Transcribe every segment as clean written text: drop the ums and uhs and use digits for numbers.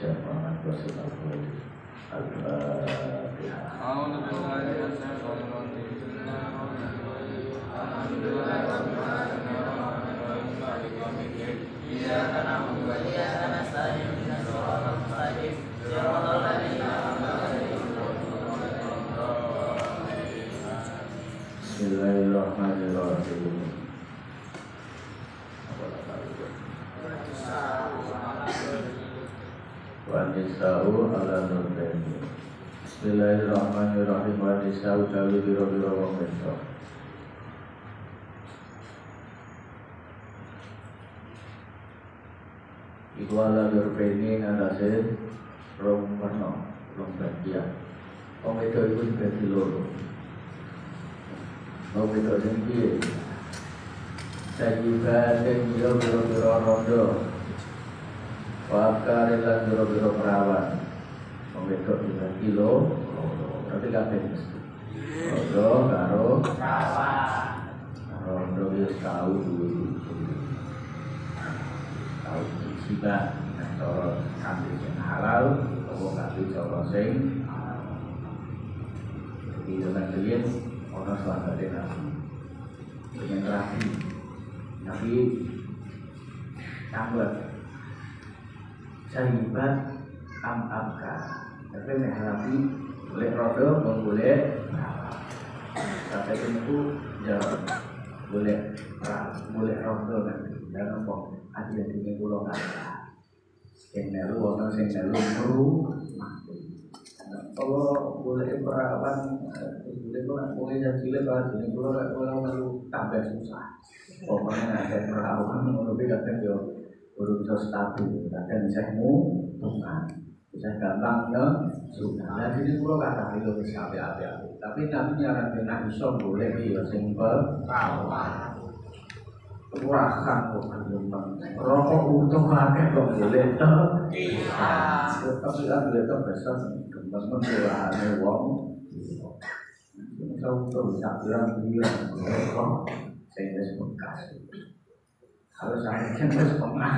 Jangan bersenang-senang. Bismillahirrahmanirrahim. Wa nisa'u ala nurtani. Bismillahirrahmanirrahim. Wa nisa'u dawi biro-biro wong wedok. Iku ala nurtani ngatasi rong warna, rong bagian. Wong wedok iku dibagi loro. Wong wedok sing piye? Sajiban dan biro-biro rondo. Wakare lan biro-biro perawan. Wong wedok dibagi loro, tapi kabeh mesti. Rondo karo perawan. Rondo wis tau duwe. Tau sibak cara kanthi sing halal, apa kanthi cara sing jadi dengan kalian orang selamat Nabi dengan terakhir Nabi tambah sahibat am-amka tapi Nabi boleh rodo boleh sampai itu jawab boleh rodo nanti dan apa hati-hatinya pulau kata yang melu orang yang melu perlu kalau boleh perawan boleh jadi lebar ini kalau melu tambah susah pokoknya ada perawan lebih kadang yo baru bisa stabil kadang bisa bukan bisa gampangnya sudah nah jadi kalau kata itu bisa apa-apa tapi nanti nyaran kena iso boleh dia simpel perawan Rakan kok gampang. Rokok untung akeh kok boleh to. Iya. Tapi kan boleh to besar gampang menjualane wong. Contoh sabiran bilang kok sing wis bekas. Kalau saya kan wis pernah.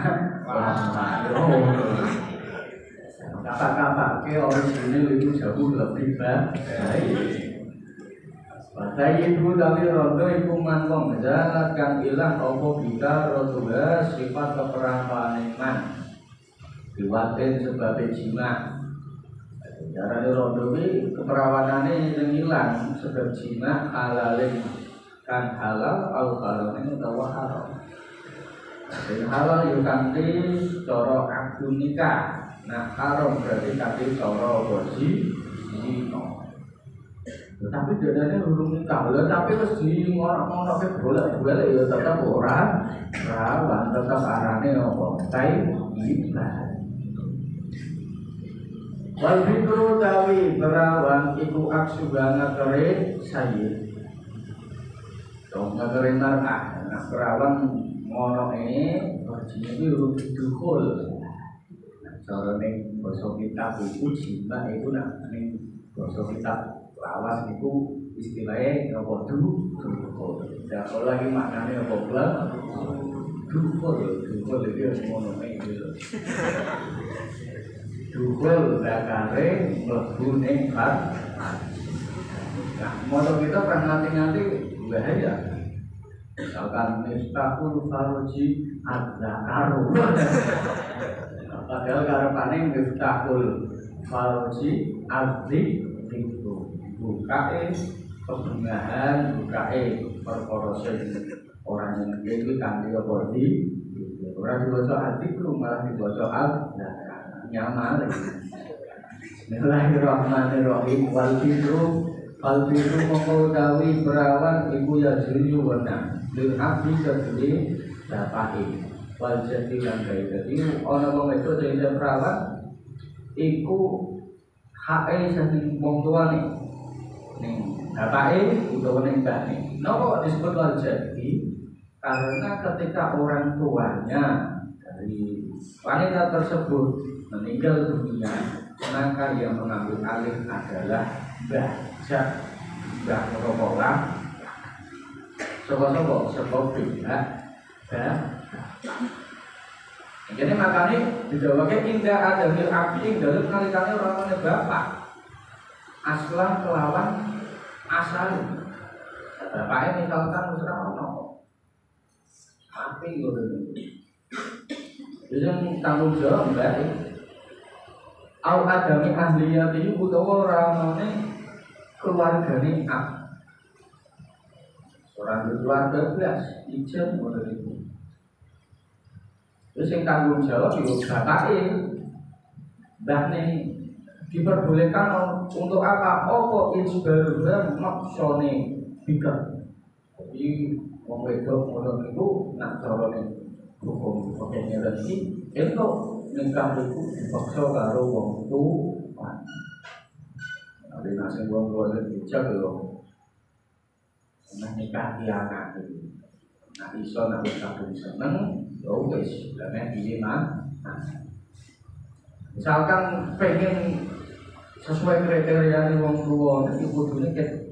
Kata-kata ke orisinil itu jauh lebih baik. Padahal itu dari rodo itu mangkong jalan kang ilang opo kita rodoga sifat keperawanan iman diwatin sebab jima. Cara rodo ini keperawanannya yang hilang sebab jima halalin kan halal atau halalin atau haram. Jadi halal itu kanti coro akun nikah. Nah haram berarti kanti coro bosi zino. Tapi dadane urung nikah lho tapi wis di ngono-ngono ke bolak-balik ya tetep ora rawan tetep arane apa tai ibadah. Wal bidru tawi perawan iku aksu banget kere sayyid. Dong ngakere mar'ah nah perawan ngono berjine iki urung didukul. Cara ning basa kitab iku jima iku nak ning basa kitab lawas itu istilahnya apa dukul. Dan kalau lagi maknanya apa belum dukul itu ngono iki lho. Dukul dakare mlebu ning hati. Nah, moto kita kan nganti-nganti bahaya. Misalkan miftahul faroji adzakaru. Padahal karepane miftahul faroji adzik bukae kebenahan bukae perkara sing orang yang iki kanthi apa di ora diwaca hati lu malah diwaca nyaman. Bismillahirrahmanirrahim wal bidru mongko utawi perawan iku ya juru wenang lil abdi kedue bapake wal jadi lan dadi ana wong itu sing perawan iku hake sing wong tuane ning bapake utawa ning mbake. Napa disebut wal jadi? Karena ketika orang tuanya dari wanita tersebut meninggal dunia, maka yang mengambil alih adalah mbah merokolah sebab pihak Jadi makanya didawake indah adamil api ing dalem nalikane ora ana bapak. Aslan kelawan asal. Bapake misalkan wis ora ono. Api ngono. Jadi tanggung jawab mbak. Au adami ahliyati utawa ora onone keluargane ab. Orang keluarga belas ijen ngono iku. Terus yang tanggung jawab itu bapaknya, mbahnya diperbolehkan untuk apa? Apa isbaruhnya maksone bikar. Jadi wong wedok ngono niku nak carane hukum pakainya rezeki itu nikah itu dipaksa karo wong tuwa. Ada nasi wong tuwa dijak lho. Nah nikah di anak itu. Nah iso nak kadung seneng yo wis dene pilih misalkan pengen sesuai kriteria ning wong tuwa iki kudune ket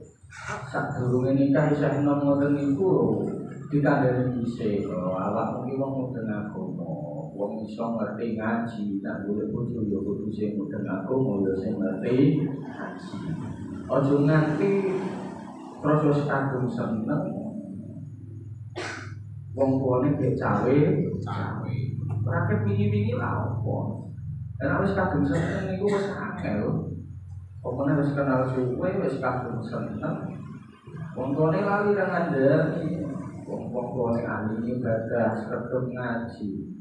sadurunge nikah isih enom ngoten niku dikandani dhisik awak mungkin wong mudeng agama wong iso ngerti ngaji nak golek bojo yo kudu sing mudeng agama yo sing ngerti ngaji aja nganti proses kadung seneng wong tuane gek cawe. Rakyat wingi-wingi lah opo. Karena wis kadung seneng niku wis angel. Pokoknya wis kenal suwe wis kadung seneng. Wong tuane lali ra ngandani. Wong tuane ahli ibadah, sedekah ngaji.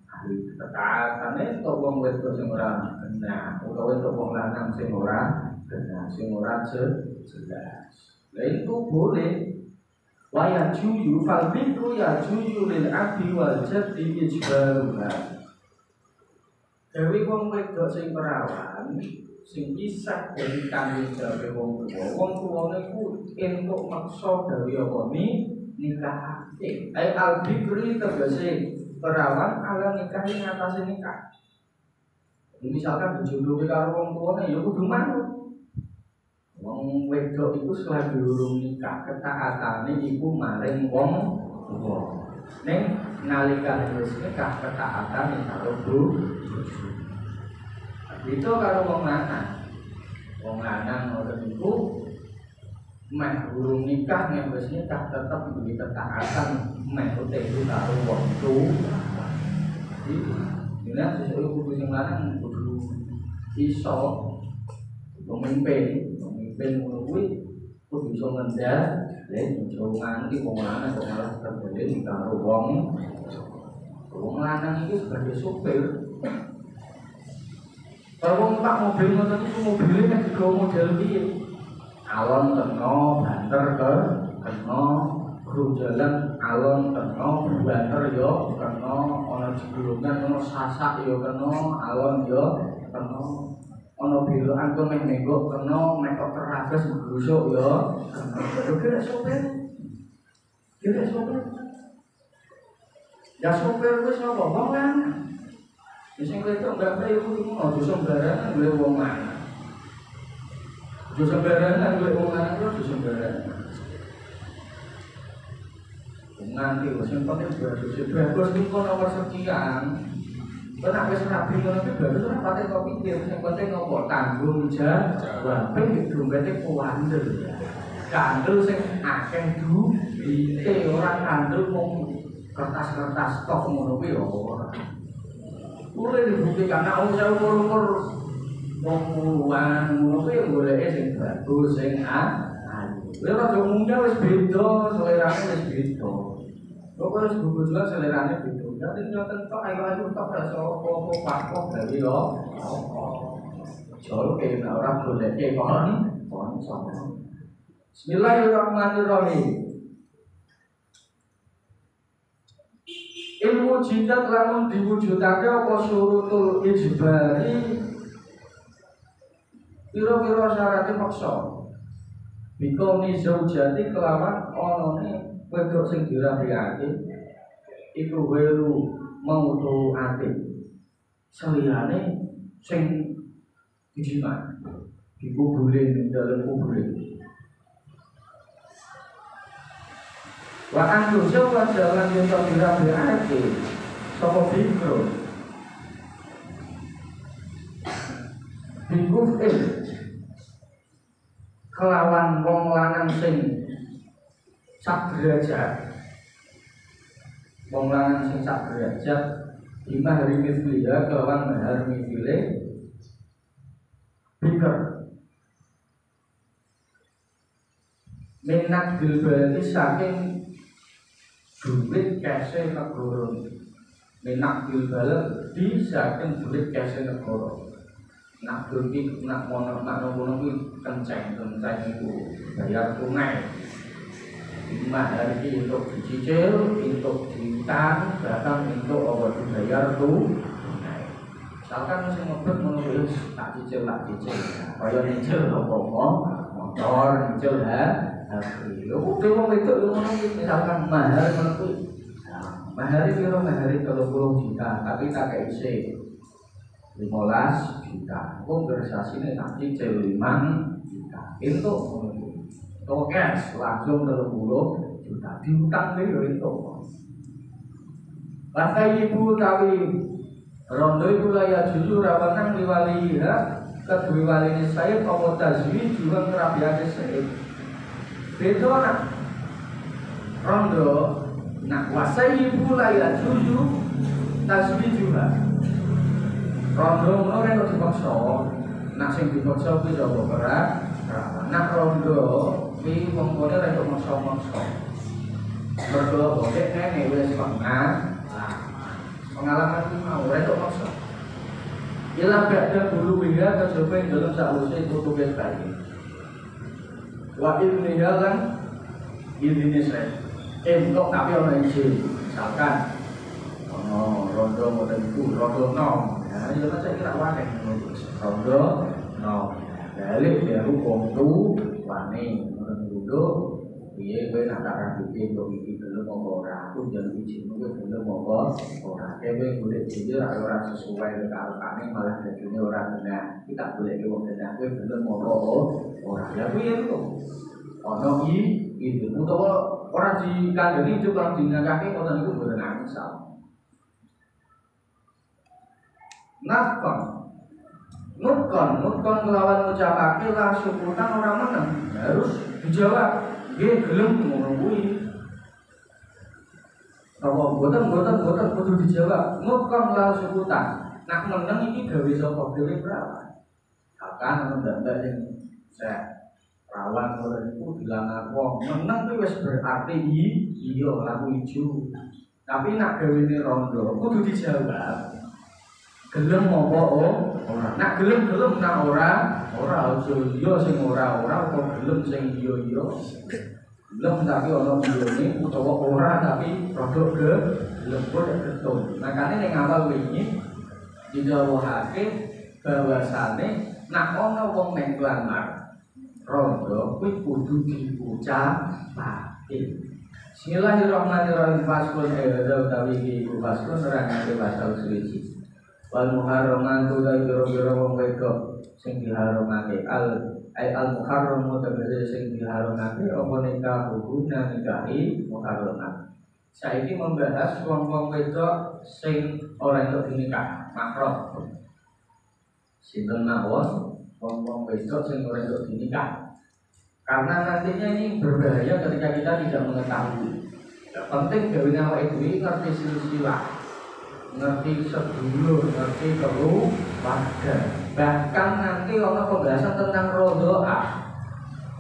Ahli ketaatane to wong wedok sing ora kena, utawa to wong lanang sing ora kena, sing ora jelas. Lah itu boleh. Wa ya juyu fal bikru ya juyu lil abdi wal jaddi ijbaruha. Dewi wong wedok sing perawan sing kisah dari tanggung jawab wong tuwa. Wong tuwa niku entuk maksa dewe apa nikahake. Ai al bikri tegese perawan ala nikah ing atase nikah. Misalkan dijodohke karo wong tuwane ya kudu manut. Wong wedok iku selagi durung nikah ketaatane iku maring wong tuwa. Ning nalika wis nikah ketaatane karo bojo. Itu karo wong lanang. Wong lanang ngoten niku meh durung nikah nek wis nikah tetep duwe ketaatan meh utehe karo wong tuwa. Dina sesuk kudu sing lanang kudu iso memimpin ngono kuwi kudu iso ngendal lan iso nganti wong lanang kok malah terjadi karo wong lanang iki sebagai supir. Kalau wong numpak mobil ngoten iku mobile nek digawa model piye? Alon teno banter ke kena guru jalan alon teno banter yo kena ana jebulungan ana sasak yo kena alon yo kena ono belokan kok meh nenggok kena metok teragas busuk ya. Kira sopir. Ya sopir wis apa wong lanang. Wis sing wedok mbak iku aja sembarangan golek wong lanang. Aja sembarangan golek wong lanang aja sembarangan. Nanti wis sing penting bagus niku nomor sekian. Karena wis rapi ngono iki baru ora pate kok pikir sing penting ngopo tanggung jawab ben dompete kuwandel. Kandel sing akeh duwite ora kandel mung kertas-kertas stok ngono kuwi ora. Kuwi dibuktikan nek wong umur wong puluhan ngono kuwi goleke sing bagus sing ayu. Lha ora mungkin wis beda selerane wis beda. Kok wis kebetulan selerane beda. Jadi nyoten tok ayo tok rasa apa-apa pakok gawe yo. Jol kene ora goleke kon. Bismillahirrahmanirrahim. Ilmu jidat lamun diwujudake apa surutul ijbari pira-pira syaratnya paksa. Bikoni zaujati kelawan onone wedok sing dirahiyake iku welu mautu ati saliyane sing dijimat dikubure ning dalem kubure wa antu jawa jalan yang dirahiyake sapa bikro bikufin kelawan wong lanang sing sak derajat, wong lanang sing sak derajat lima hari misliya kelawan mahar misile bikar minak dilbali saking duit kese negara, minak dilbali di saking duit kese negara. Nak duit nak mono nak nono kuwi kenceng itu bayar tunai. Mahar iki untuk dicicil, untuk diutang, bahkan untuk apa dibayar tunai. Misalkan sing ngebet menurut tak cicil. Kaya nyicil apa motor, nyicil HP. Lho kudu wong wedok yo ngono kuwi misalkan mahar ngono kuwi. Mahar iki ora mahar 30 juta, tapi tak kei sik 15 juta. Wong bersasine tak cicil 5 juta. Entuk ngono kuwi. To cash langsung 30 juta diutang yo entuk. Batai ibu tawi rondo iku laya jujur rawanang liwali ya kedue waline saya apa tazwi juga ngerabiake saya. Beda nak rondo nak wasai ibu laya jujur tazwi juga. Rondo ngono rek dipaksa. Nak sing dipaksa kuwi sapa berat. Nak rondo kuwi mongkone rek maksa-maksa. Mergo bodek nene wis pengalaman itu mau retok maksa. Ialah ada bulu biha kecoba yang dalam sausai tutup bayi. Wakil meninggal kan ini saya. Entok tapi orang izin. Misalkan rondo model itu rondo nom. Ya, itu saya kira wadah rondo nom. Balik dia hukum tu wani menurut iya, gue nak bikin lo bikin dulu mau ora, aku jangan izin gue dulu mau ora. Kayak gue jujur orang sesuai dengan kami malah jadinya orang benar. Kita boleh gue benar, gue dulu mau ora. Ya gue itu, ono itu. Untuk orang di kandang itu kalau di kaki orang itu berenang misal. Nutkon melawan ucapake lah syukuran orang menang harus dijawab. Dia gelem ngono kuwi. Apa boten kudu dijawab. Ngokon langsung utang. Nak meneng iki gawe sapa dhewe berapa? Akan ndak sing saya rawan ora iku dilangar wong. Meneng kuwi wis berarti iya lampu ijo. Tapi nak gawene rondo kudu dijawab. Gelem apa ora? Nak gelem nak ora aja iya sing ora apa gelem sing iya. Belum tapi ono ini utawa ora tapi produk gelem kok betul. Makane ning awal wingi didhawuhake bahwasane nak ono wong nek nglamar rondo kuwi kudu diucapake. Bismillahirrahmanirrahim. Faslun utawi iki faslun nerangake pasal suci. Wal muharraman tu biro-biro wong wedok sing diharamake al muharram tegese sing diharamake apa nikah hubungan nikahi muharram. Saiki membahas wong-wong wedok sing ora entuk dinikah, mahram. Sinten mawon wong-wong wedok sing ora entuk dinikah. Karena nantinya ini berbahaya ketika kita tidak mengetahui. Ya, penting gawe awake dhewe ngerti silsilah, ngerti sedulur, ngerti keluarga. Bahkan nanti ono pembahasan tentang rodoah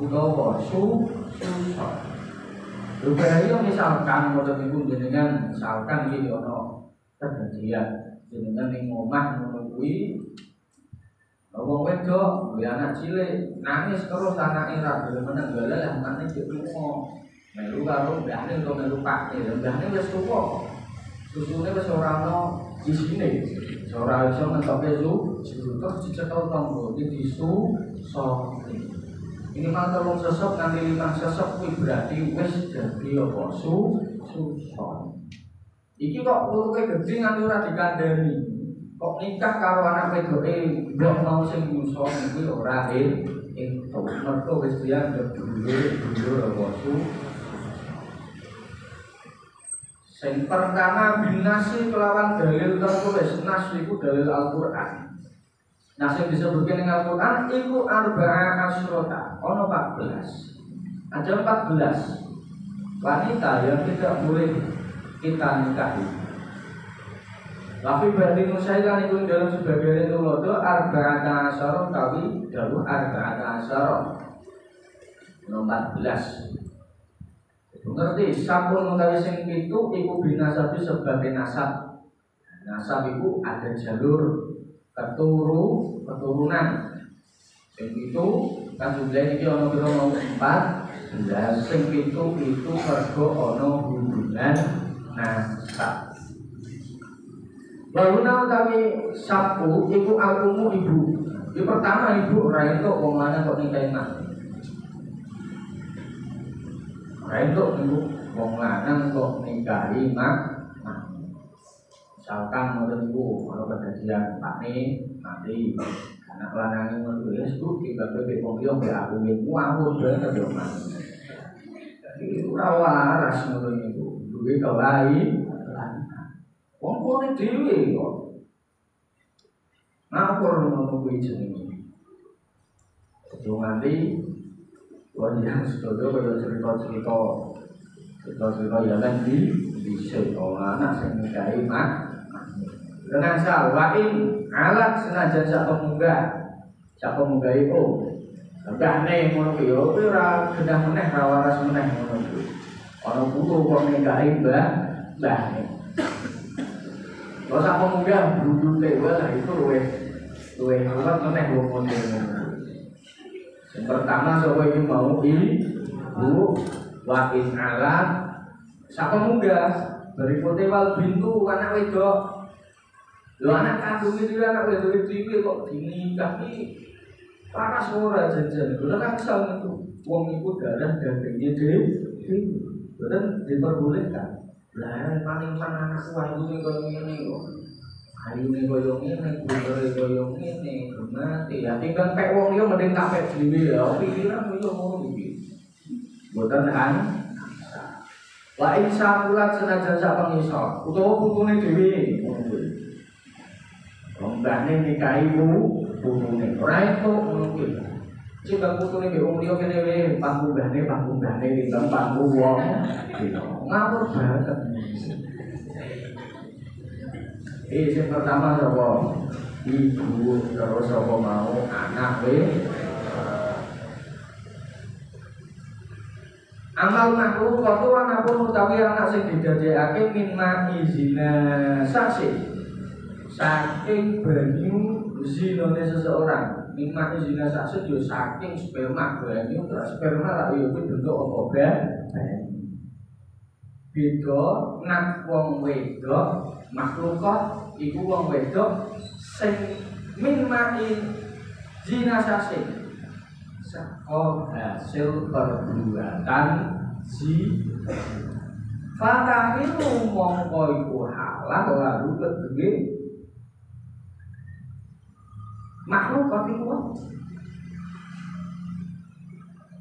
utawa susah. Bahaya misalkan model ibu jenengan misalkan iki ono kejadian jenengan ning omah ngono kuwi wong wedok duwe anak cilik nangis terus anake ra gelem meneng lah anake yo lunga melu karo mbahne utawa melu pakne mbahne wis tuwa susune wis ora ono isine ora iso mentoke terus dicekel tonggo iki ini mah telung sesep nanti 5 sesep kuwi berarti wis dadi apa susah. Iki kok puluke gedhe nganti ora dikandani. Kok nikah karo anak wedoke mbok mau sing muso kuwi ora entuk. Mergo wis dianggap dulur apa sing pertama binasi kelawan dalil tertulis nas iku dalil Al-Qur'an. Nah sing disebutkan ning Al-Qur'an iku arba'a asyrota, ono 14. Ada 14 wanita yang tidak boleh kita nikahi. Tapi berarti musailan itu dalam sebagian itu lodo arba'ata asyara tawi dalu arba'ata asyara 14. Ngerti sampun utawi sing pitu iku binasabi sebagai nasab. Nasab iku ada jalur keturunan. Sing pitu kan jumlah iki ana pira mau 4. Sing pitu itu mergo ana hubungan nasab. Lalu utawi sapu iku al-ummu ibu. Yang pertama ibu ora entuk wong lanang kok nikahi mak. Itu wong lanang kok nikahi mak. Misalkan ngoten niku ana kejadian pakne mati. Anak lanang ngono wis ku tiba-tiba wong liya mbek aku niku ampun banget yo mak. Jadi ora waras ngono niku. Duwe kawahi wong kene dhewe kok. Ngapur ngono kuwi jenenge. Ojo nganti yang sedoyo kaya cerita-cerita ya kan bisa orang anak sing nikahi mak. Dengan sawain alat senajan sak pemunggah iku. Tegane ngono ki yo ora gendah meneh ra waras meneh ngono kuwi. Ana putu kok nikahi mbahne. Kok sak pemunggah brudute wae itu luwih kuat meneh wong ngono. Yang pertama sapa iki mau ibu wa in alat sapa munggah berikutnya wal bintu anak wedok. Lho anak kandung itu anak wedok iki kok dinikahi paras ora jajan. Lha kan iso itu wong iku darah dagingnya dhewe. Boten diperbolehkan. Lah paling anakku ayu ning koyo ngene kok. Ayune koyo ngene, bubure koyo ngene, mati. Ya tinggal pek wong liya mending tak pek dhewe ya. Pikiran yo ngono iki. Mboten an. Wa insya Allah senajan sak pengisor, utawa putune dhewe ngono kuwi. Wong mbahne nikahi putune. Ora entuk ngono kuwi. Jika putune mbek wong liya kene wae, panggunggahne timbang panggung wong. Ngawur banget. Yang pertama sapa? Ibu, terus sapa mau anak Amal makruh waktu anapun utawi anak sing didadekake min izina saksi. Saking banyu zinane seseorang. Min izina saksi yo saking sperma banyu terus sperma lak yo kuwi bentuk apa banyu. Beda nak wong wedok makhlukot iku wong wedok sing min zina sasi saka hasil perbuatan fatahilu mongko iku halal lalu kedue makhlukot iku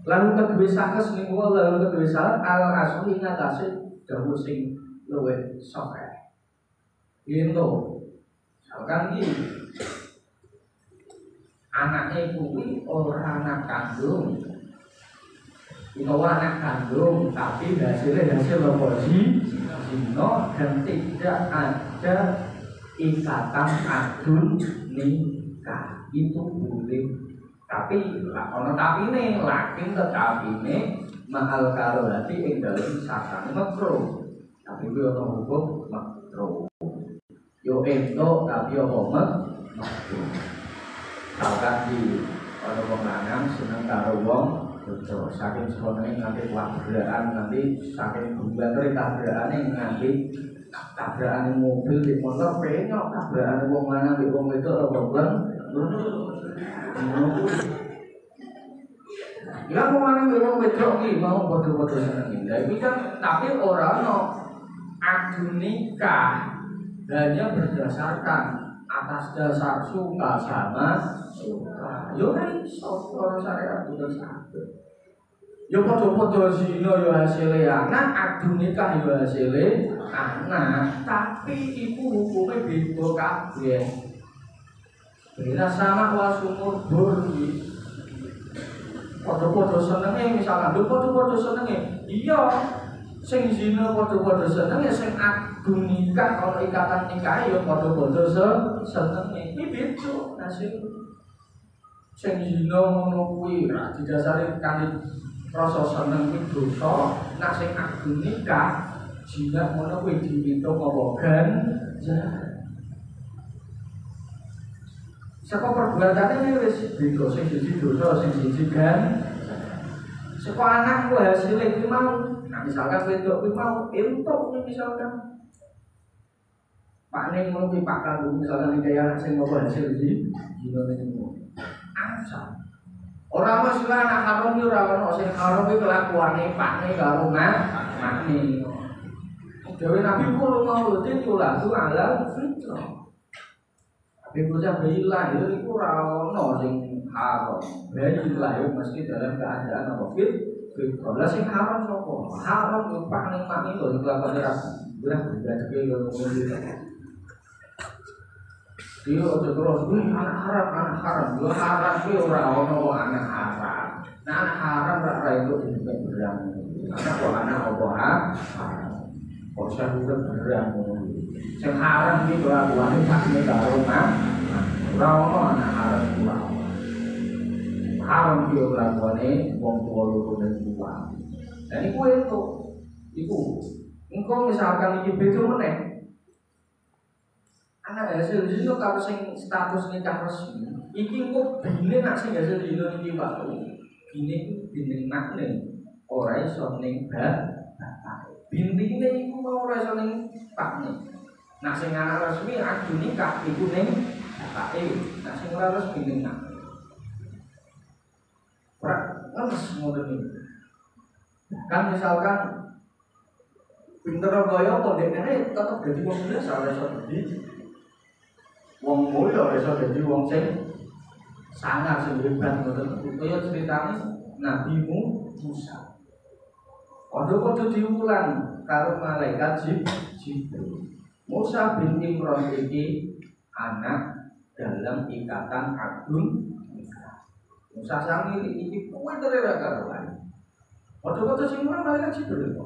lalu kedue sakes niku lalu kedue salat al asli ngatasi dawuh sing luwih sahih. Itu, misalkan ini anaknya kuwi orang anak kandung, utawa anak kandung, tapi hasil apa zina dan tidak ada ikatan adun nikah itu boleh. Tapi ono tapine, lakin tetapine mahal karolati ing dalem sakane makruh. Tapi kuwi ono hukum makruh. Yo ento tapi yo makruh. Kalkan di ono wong lanang seneng karo wong bojo saking sekolahane nganti tabrakan nanti saking gumbater tabrakane nganti tabrakane mobil di motor penyok tabrakane wong lanang di wong wedok problem. Ya wong lanang di wong wedok iki mau padha-padha seneng. Tapi kan tapi ora ono adu nikah hanya berdasarkan atas dasar suka sama suka. Yo nek iso ora syariat bukan saged. Yo padha-padha zina yo hasile anak, adu nikah yo hasile anak, tapi iku hukume beda kabeh. Bina sama wa sumur buri. Podo-podo senenge misalkan, lho podo-podo senenge. Iya, sing zina podo-podo senenge, sing agung nikah ana ikatan nikah ya podo-podo senenge. Iki beda nasib. Sing zina ngono kuwi ra didasari kanthi rasa seneng kuwi dosa. Nek sing agung nikah zina ngono kuwi diitung apa ganjaran. Saka perbuatane ini wis beda, sing siji dosa, sing siji kan. Saka anak ku hasilé kuwi mau. Nah misalkan wedok kuwi mau entuk misalkan. Pak ning ngono kuwi pakar misalkan iki anak sing mau hasil iki dino niku. Asa. Ora mesti anak haram yo ora ono sing haram kuwi kelakuane pakne karo makne. Dewe Nabi kulo mau lutin kula tu alam fitrah. Tapi bocah bayi lahir itu rawon sing haram. Bayi lahir mesti dalam keadaan apa fitrah. Lah sing haram sapa? Haram lupa ning mami lho kelakuan ora. Ora berarti lho ngono. Dia terus anak haram. Dua haram kuwi ora ono anak haram. Nah anak haram ra itu dibuat berang. Anak apa haram. Kok saya berang ngono. Sing haram iki kelakuane sakne karo ora ono anak haram ora. Haram iki kelakuane wong tuwa loro ning tuwa. Lah iku iku engko misalkan iki beda meneh. Anak hasil dino karo sing status nikah resmi. Iki engko bine nak sing hasil dino iki Pak. Bine iku bine makne ora iso ning bapak. Bintine iku ora iso ning pakne. Nah sing anak resmi aku nikah iku ning bapake. Nah sing ora resmi ning nak. Ora ngeres ngono iki. Kan misalkan pinter kaya kok dekne tetep dadi wong biasa ora iso dadi wong mulya ora iso dadi wong sing sangar sing hebat ngoten. Kaya critane Nabi Musa. Padha-padha diulang karo malaikat Jibril. Musa bin Imran iki anak dalam ikatan agung nikah. Musa sami iki pinter ora karuan. Padha-padha sing ora malaikat Jibril.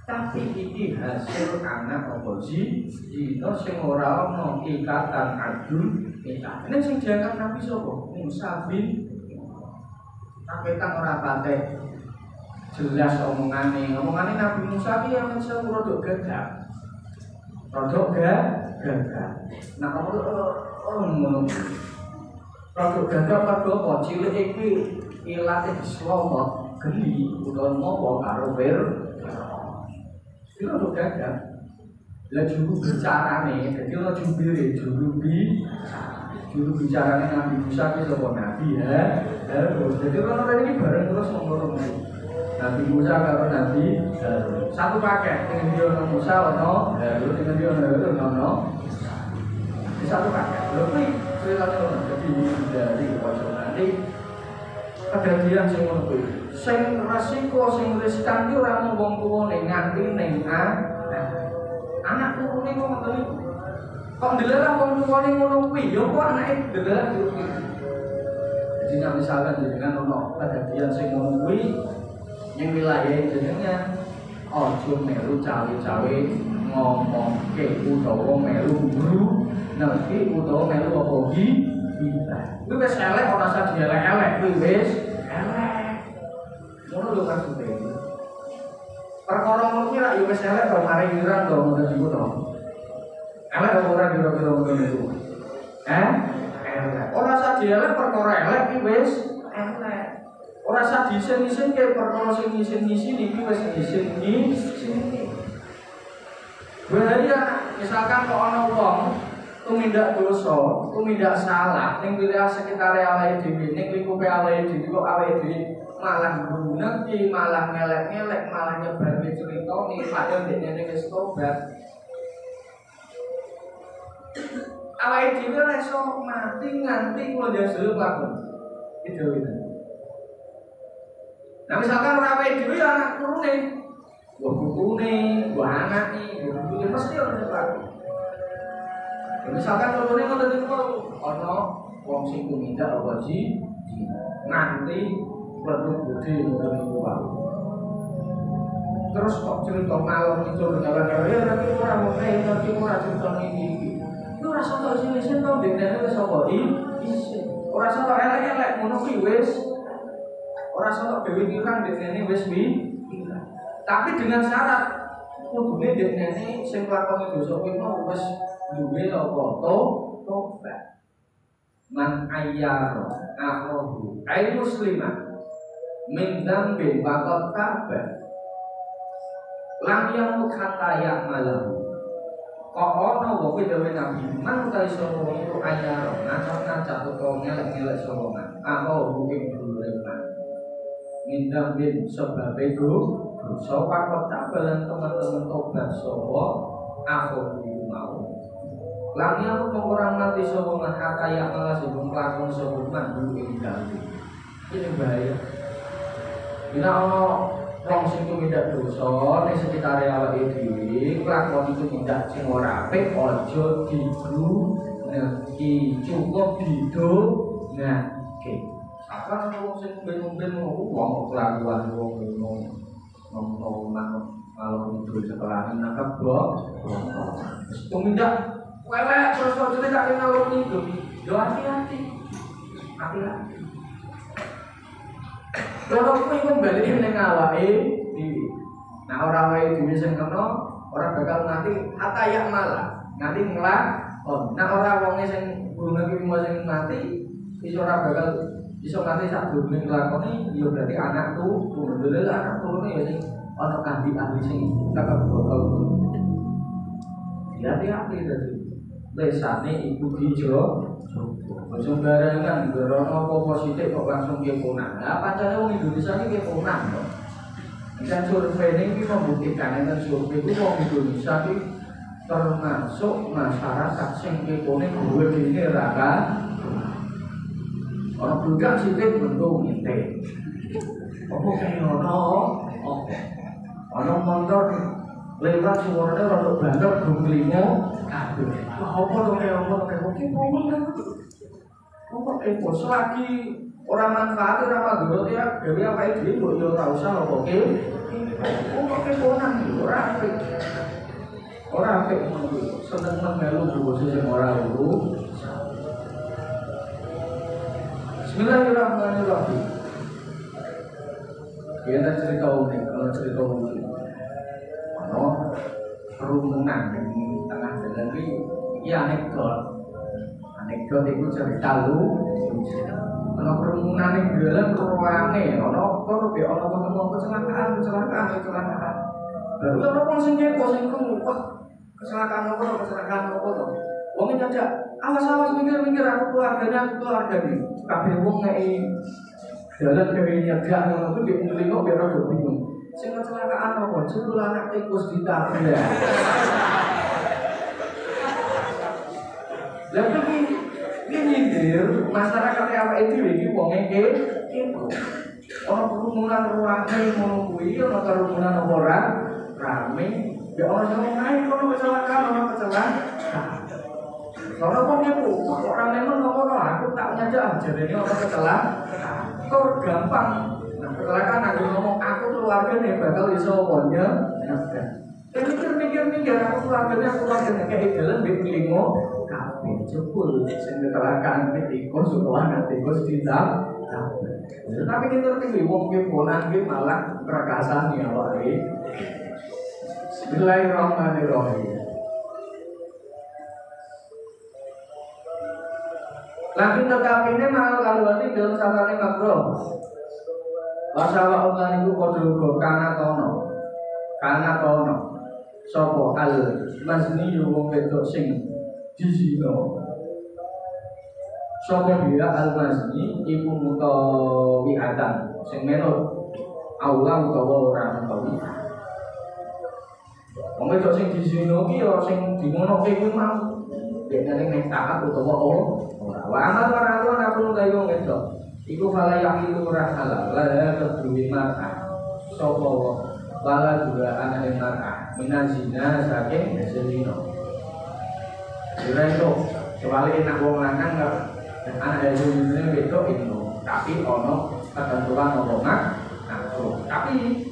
Tapi iki hasil anak apa zina sing ora ono ikatan agung nikah. Nek sing diangkat Nabi sapa? Musa bin Imran ora pate jelas omongane Nabi Musa iki yang iso rodok gagah. Rodok gagah. Nah ngono. Rodok gagah padha apa cilik iki ilate dislomot geni utawa ngopo karo itu rodok gagah. Lah juru bicarane dadi ono jubire juru bicarane Nabi Musa ki sapa nabi ya. Jadi ono iki bareng terus ngono. Nabi Musa karo Nabi satu paket dengan dia Musa ono dengan dia ono satu paket. Lalu ceritanya jadi dari pojok nanti kejadian sing ngono kuwi. Sing resiko sing riskan ki ora mung wong tuwane nganti ning anak turune kok ngoten iki. Kok ndelala wong tuwane ngono kuwi ya kok anake ndelala iki. Jadi misalkan jenengan ono kejadian sing ngono kuwi yang wilayah jenengan ojo melu cawe-cawe ngomongke utawa melu guru nanti utawa melu apa kita. Kuwi wis elek ora usah dielek-elek, kuwi wis elek. Ngono lho maksude. Perkara ngono kuwi ra yo wis elek kok mari ngiran kok ngoten iku to. Elek kok ora kira-kira ngoten iku. Elek. Ora usah dielek perkara elek kuwi wis elek. Ora usah diisin-isin kaya perkara sing ngisin-ngisin iki wis ngisin. Bahaya misalkan kok ana wong tumindak dosa, tumindak salah ning wilayah sekitar awake dhewe, ning lingkupe awake dhewe kok awake dhewe malah ngruneki, malah ngelek-ngelek, malah nyebarke cerita ning padahal dekne wis tobat. Awake dhewe ora iso mati nganti kula jasel lakon. Itu. Nah misalkan ora awake dhewe ya anak turune, wah putune, wah anake, wah putune mesti ora sebab. Misalkan turune ngoten niku ana wong sing tumindak apa nganti produk budi ngono wae. Terus kok cerita malon itu jalan-jalan ya nanti ora mau nanti ora cerita iki. Itu ora soto isin-isin to dene wis apa isin. Ora soto elek-elek ngono kuwi wis. Ora soto dhewe kirang dene wis tapi dengan syarat kudune dene sing lakoni dosa kuwi mau wis duwe apa tobat. Man ayyara akhahu ay muslimah min dzambin faqad taba lam yamut hatta ya'malahu. Kok ono wae dhewe nabi man ta iso iku ayyara ngaca-ngaca utawa ngelek-ngelek sapa akhahu ing dulurman min dzambin sebab itu dosa faqad taba lan teman-teman tobat sapa akhahu mau. Langnya untuk orang mati sokongan kaya malah sebelum pelakon sokongan dulu ini kali. Ini bahaya. Kita orang sing tumindak dosa di sekitar awak dhewe, pelakon itu tidak sing ora apik aja digunakake, cukup didongake. Sakar wong sing ben-ben wong kelakuan wong kalau itu setelah nangkap tumindak welek terus cerita ngalor itu, yo hati-hati. Kalau kowe kembali ning awake dhewe. Nah ora wae dhewe sing kena, ora bakal nanti hatayak malah, nanti ngelak. Nah ora wonge sing gurune iki sing mati, iso ora bakal iso nanti sak durunge nglakoni, yo berarti anak tuh, dulu anak turune ya sing ana ahli sing takak bakal. Hati-hati tadi. Lesane iku dijo aja barengan gerono apa sithik kok langsung keponan. Lah pancene wong Indonesia iki keponan kok. Dan survei ini membuktikan enten survei itu wong Indonesia iki termasuk masyarakat sing kepone duwe dene raka. Ora budak sithik bentuk ngite. Apa kene ono? Ono motor lewat suarane rada banter bunglingo kabeh. Apa to oke momen kok bos lagi orang manfaat ora maduro ya gawe awake dhewe yo ora usah apa oke. Kok keponan ora apik. Ora apik seneng melu bos sing ora luru. Bismillahirrahmanirrahim. Kita cerita unik, kalau cerita unik. Kerumunan di tengah jalan ini anekdot itu cerita lu kalau kerumunan yang jalan ruangnya ono kecelakaan baru kalau orang sing kepo sing kecelakaan apa wong aja awas mikir aku keluarganya kabeh wong ngei jalan kewenya gak ngono kuwi diuling biar ora bingung. Sing kecelakaan apa? Jebul anak tikus ditabrak. Lah iki nyindir masyarakat awake dhewe iki wong kepo. Ana kerumunan ruangan ngono kuwi, ana kerumunan ora rame, ya ana sing ngomong kono kecelakaan. Soalnya kok kepo, orang memang ngomong aku tak nyajak jadinya orang kecelakaan. Kok gampang. Kecelakaan aku ngomong aku keluarganya bakal iso wonya. Mikir aku keluarganya kayak jalan di telingo kabeh jebul sing kecelakaan tikus utawa tikus ditabrak. Tapi kita ngerti wong keponan ki malah perkasan ya awake. Bismillahirrahmanirrahim. Lagi tetapi ini mahal kaluan dalam satane makro. Masalah omongan itu kodoh karena tono. Sopo al masni wong wedok sing dizina. Sopo dia al masni iku mutawiatan sing menut Allah utawa ora mutawi. Wong wedok sing dizina ki ya sing dimonoke kuwi mau dekne ning taat utawa ora. Wa amal waralun aku gawe wedok. Iku fala yaqilu rahala la tadruwi mar'ah sapa wala juga anak mar'ah minazina saking zina. Kira itu kecuali enak wong lanang Anak itu ini wedok itu, tapi ono ketentuan ono ngaku. Tapi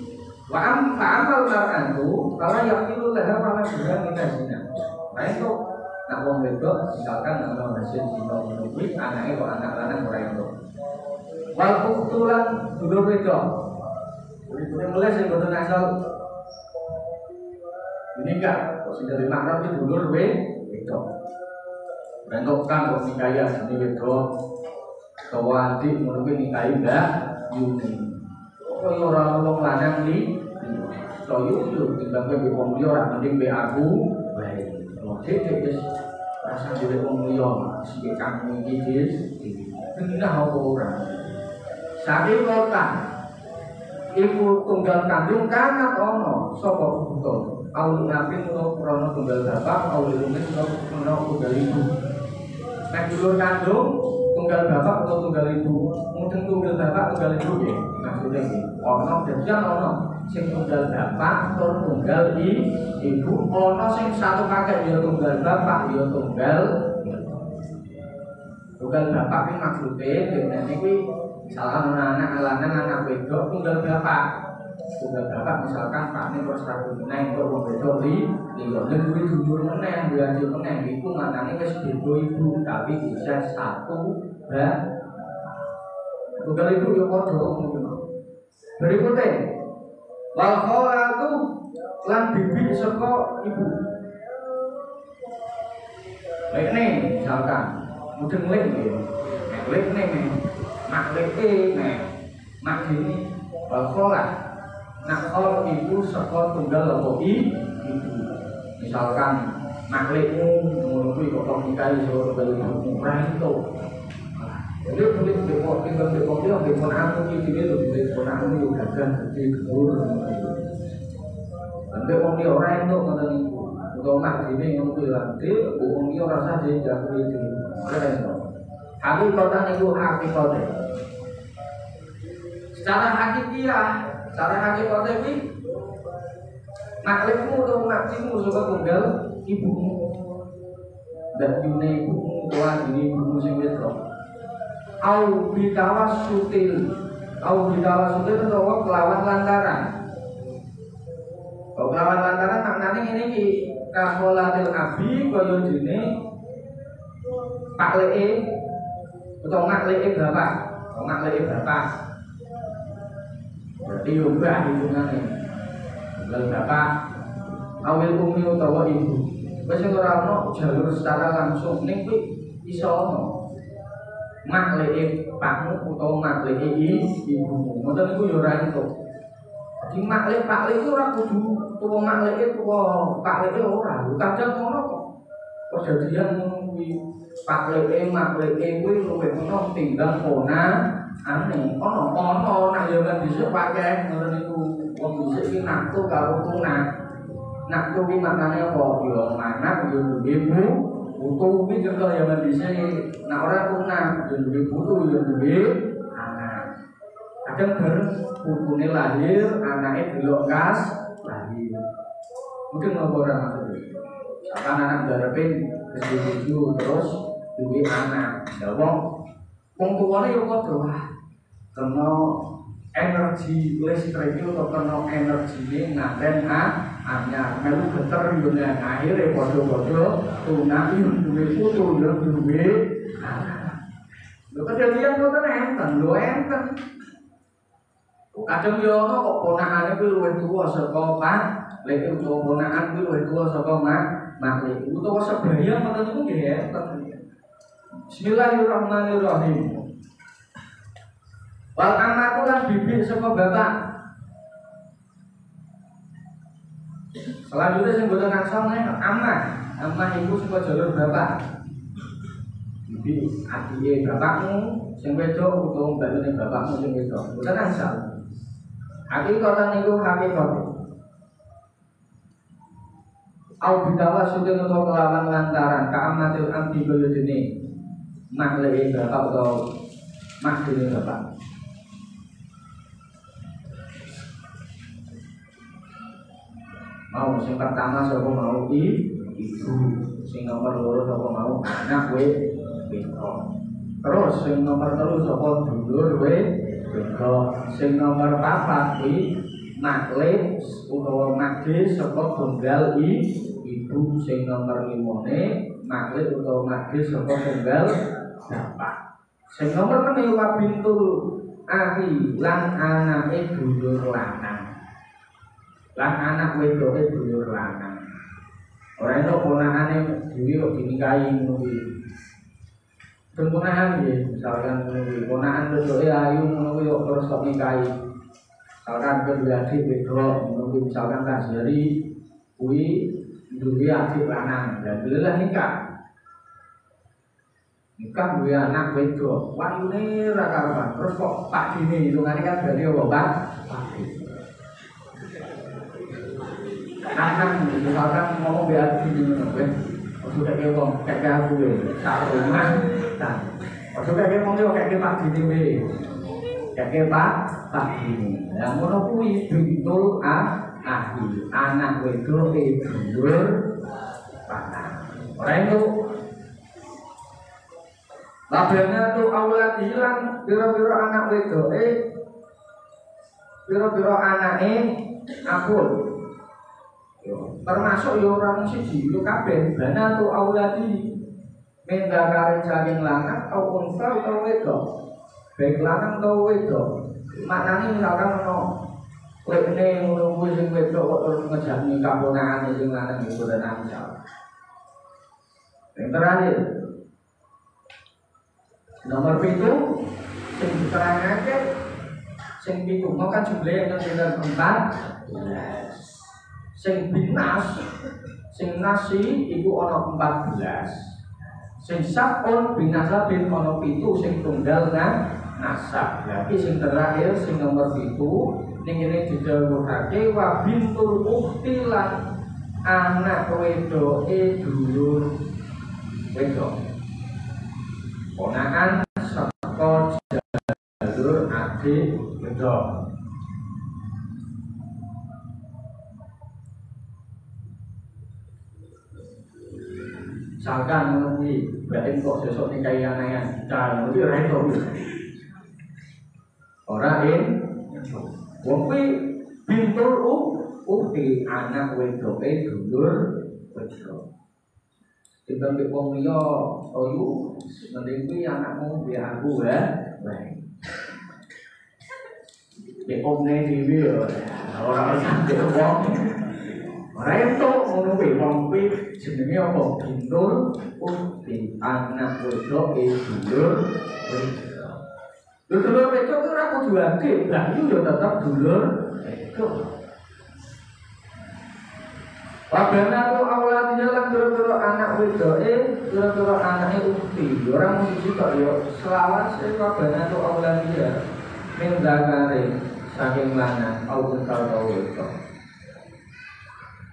amal itu kalau yang itu leher malah juga kita zina. Nah itu nak wong wedok misalkan nama hasil zina menurut anaknya kok anak lanang orang itu. Walaupun kebetulan dulu wedok, boleh mulai sih betul asal ini enggak, kok sudah dimakna itu dulu wedok. Bentuk kan kok nikaya ini wedok, kawadik menurut nikahi enggak yuni. Kau orang lanang ni, kau yuk tinggal ke wong liya ora mending be aku, baik. Kalau cek rasa dhewe wong liya, sing kamu iki wis kenah apa ora. Saking kota, ibu tunggal kandung kan ono, sapa betul. Aul nabi krono tunggal bapak, aul rumis krono tunggal ibu. Nek dulur kandung tunggal bapak atau tunggal ibu, mungkin tunggal bapak tunggal ibu ya. Maksudnya ini, ono jadian ono sing tunggal bapak atau tunggal ibu, ono sing satu kakek dia tunggal bapak dia tunggal bapak ini maksudnya dengan ini misalkan anak lanang anak wedok tunggal bapak misalkan pak ini terus ragu meneng untuk wong wedok dan duwe jujur meneng belajar meneng itu maknanya wis beda ibu tapi bisa satu tunggal ibu yo padha ngono. Berikutnya wal khalatu lan bibi saka ibu. Lek nih misalkan mudeng lek nggih. Lek nih mak lek mak ini wal khalat. Nah kalau ibu saka tunggal apa ibu. Misalkan mak lekmu ngono kuwi kok nikahi saka tunggal ibu ora itu. Jadi boleh dipot tinggal dipot dia dipot aku iki dhewe lho dipot aku yo gagal gede dhuwur. Ande wong dia ora entuk ngoten niku. Utawa mak dene ngono kuwi lha wong dia ora sah dijago iki. Ora entuk. Aku kota niku hakikate. Secara hakikate iki maklekmu atau makcimu saka tunggal ibumu. Dan yune ibumu tuan ini ibumu sing wedok. Au bitawassutil utawa kelawan lantaran. Kalau kelawan lantaran maknane ngene iki kaholatil abi kaya dene pak leke utawa mak leke bapak. Berarti ubah hitungannya. Tunggal bapak awil umi utawa ibu. Wis ora ono jalur secara langsung ning kuwi iso ono. Mak leke pakmu utawa mak leke ibumu. Ngoten niku yo ora entuk. Jadi mak leke pak leke ora kudu tuwa mak leke tuwa pak leke ora. Kadang ngono kok. Kejadian ngono kuwi pak leke mak leke kuwi luwih ono timbang aneh. Ono nak yo kan dhisik pakai ngoten niku. Wong dhisik iki naktu karo tunak. Naktu ki maknane apa? Yo manak yo duwe putu kuwi cerita zaman dhisik nek ora tunak yo duwe putu yo duwe anak. Kadang bareng putune lahir, anake delok kas lahir. Mungkin ngopo ora maksudnya. Akan anak garepin kesusu terus duwe anak. Ya wong tuwane yo padha kena energi listrik itu kena energine ngaten anyar melu geter yo nang akhire padha-padha tunak yo duwe putu yo duwe anak. Lho kejadian ngoten enten. Kadang yo ono kok ponakane kuwi luwih tuwa saka pak lek utawa ponakan kuwi luwih tuwa saka mak lek utawa sebaya ngoten niku nggih enten. Bismillahirrahmanirrahim. Wal amatu lan bibi saka bapak. Selanjutnya sing boten angsal amah iku saka jalur bapak. Bibi adike bapakmu sing wedok utawa mbakne bapakmu sing wedok. Boten angsal. Hakikatan niku hakikate. Au bidawa sudah utawa kelawan lantaran kaamatil amdi kaya dene mak leke bapak utawa mak dene bapak. Mau sing pertama sapa mau ibu, sing nomor loro sapa mau anak wedok. Terus sing nomor 3 sapa dulur wedok. Sing nomor 4 kuwi maklib utawa magde saka tunggal ibu. Sing nomor 5 maklib utawa magde saka tunggal bapak. Sing nomor 6 wabintul akhi lan anake dulur lanang. Lan anak wedoke dulur lanang. Ora entuk ponakane dhewe kok dinikahi ngono kuwi. Ponakan nggih, misalkan ngono kuwi, ponakan wedoke ayu ngono kuwi kok terus kok nikahi. Misalkan kedua adik wedok ngono kuwi, misalkan Kajari kuwi duwe adik lanang, lha lah nikah. Nikah duwe anak wedok, wayune ra karuan. Terus kok Pak Dini hitungane kan berarti apa, Pak? Anak misalkan ngomong biar Dini ngono kuwi. Ojo kayak ngomong kayak aku ya, tak rumah, tak. Ojo kayak ngomong yo kayak Pak Dini wae. Kayak Pak Dini. Yang ngono kuwi bintul ahli, anak wedok dulur lanang. Ora itu. Labelnya tuh aulad hilang, biro-biro anak wedoke, biro-biro anake akul. Termasuk yo orang siji yo kabeh bana tu auladi mendakare saking lanang atau unsa atau wedok baik lanang atau wedok maknane misalkan ono lekne ngono kuwi sing wedok kok terus ngejani kampunane sing lanang iku dan misal yang terakhir nomor 7 sing diterangake sing 7 mau kan jumlahnya yang 4 sing binas sing nasi iku ana 14 sing sabun binasa bin ana 7 sing tunggal nasab lagi sing terakhir sing nomor 7 ning kene didhawuhake wa bintul ukhti lan anak wedoke dulur wedok ponakan saka jalur adik wedok. Misalkan menunggu batin kok sesok nikahi anaknya kita menunggu reto orang wong kuwi bintul ukti anak wedoke dulur wedok timbang nek wong liya ayu mending kuwi anakmu biar aku baik nek omne dhewe ora sampe wong reto ngono kuwi wong kuwi jenenge apa bintul ukti anak wedoke dulur wedok. Dulur wedok ora kudu akeh, lah iki yo tetep dulur wedok. Wabana tu awalnya lan dulur anak wedoke, dulur anake ukti. Ora mung siji kok yo selawas wabana tu awalnya min zakare saking lanang au kau wedok.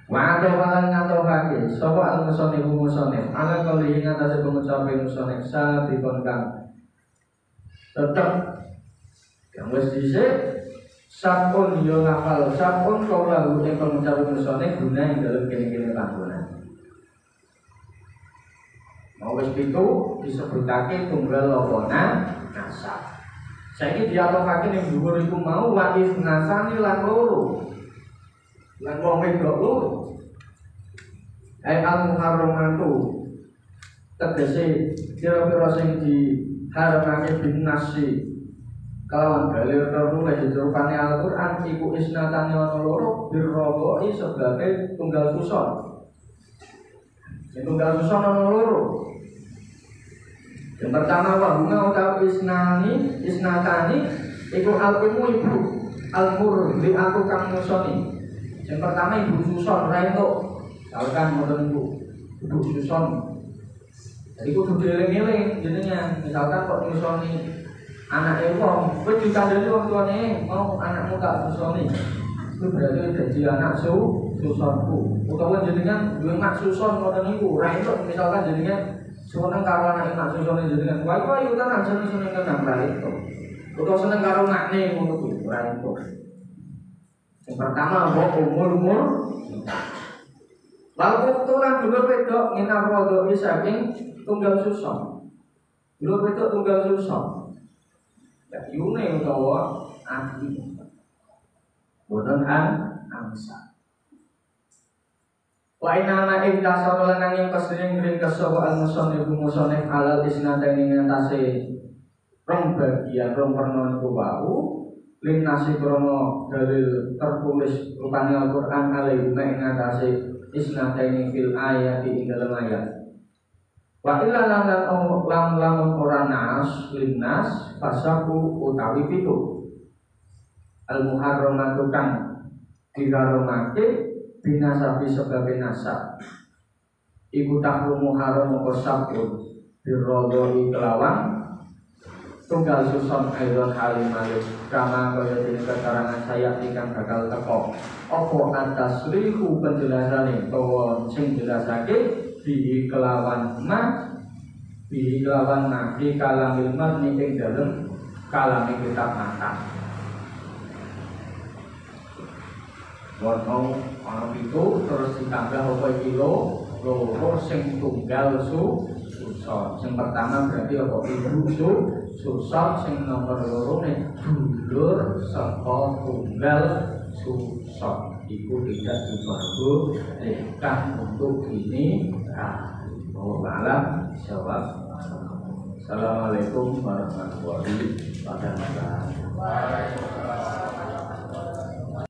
Wa tawalan ngatokake sapa al-musannif musannif ala kauli ing atase pengucapan musannif sabikon kang tetep yang wis dhisik sampun yo ngapal sampun kaula ing pengucapan musannif guna ing dalem kene-kene panggonan mau wis pitu disebutake tunggal apa nasab saiki diatokake ning dhuwur iku mau wa isnasani lan loro lan wong wedok loro al-muharramatu tegese kira-kira sing diharamake bin nasi kalawan dalil tertulis rupane Al-Qur'an iku isnatane ana loro birroboi sebagai tunggal susun. Sing tunggal susun ana loro. Yang pertama wa huma utawi isnatani iku al-ummu ibu al-murdi aku kang musoni. Yang pertama ibu susun ra entuk. Misalkan ngoten ibu susun. Jadi kudu dieling-eling jenengan. Misalkan kok nyusoni anake wong, kowe dikandani wong tuane mau anakmu tak susoni. Itu berarti dadi anak susunku. Utawa jenengan duwe mak susun ngoten niku. Ra entuk misalkan jenengan seneng karo anake mak susune jenengan. Wae yo tenan seneng tenan ra entuk. Utawa seneng karo makne ngono kuwi ra entuk. Yang pertama kok umur lalu kebetulan dulu wedok nginar rodok saking tunggal susun. Dulu itu tunggal susah. Ya yune utawa ati. Boten angsa. Wa inna ing tasawala nanging kesring ring kesapa al-musannif musannif alal isnadaini ngatasi rong bagian rong perno niku wau lin nasi krono dalil tertulis rupane Al-Qur'an alaihi ing ngatasi isnadaini fil ayati ing dalem ayat. Wa illa lamun ora nas linnas fasaku utawi pitu al-muharramatu kang diharomake binasabi sebagai nasab iku tahrumu haram apa sabun birrodoi kelawan tunggal susun aidon halimalik kama kaya dene keterangan saya ikan bakal teko apa atasrihu penjelasane utawa sing jelasake bihi kelawan ma di kalamil marni ing dalem kalame kitab mata wono ana itu terus ditambah apa kilo loro sing tunggal susah sing pertama berarti apa ibu susah sing nomor loro nek dulur saka tunggal susah iku tidak diperbolehkan untuk ini wallahu jawab. Assalamualaikum warahmatullahi wabarakatuh.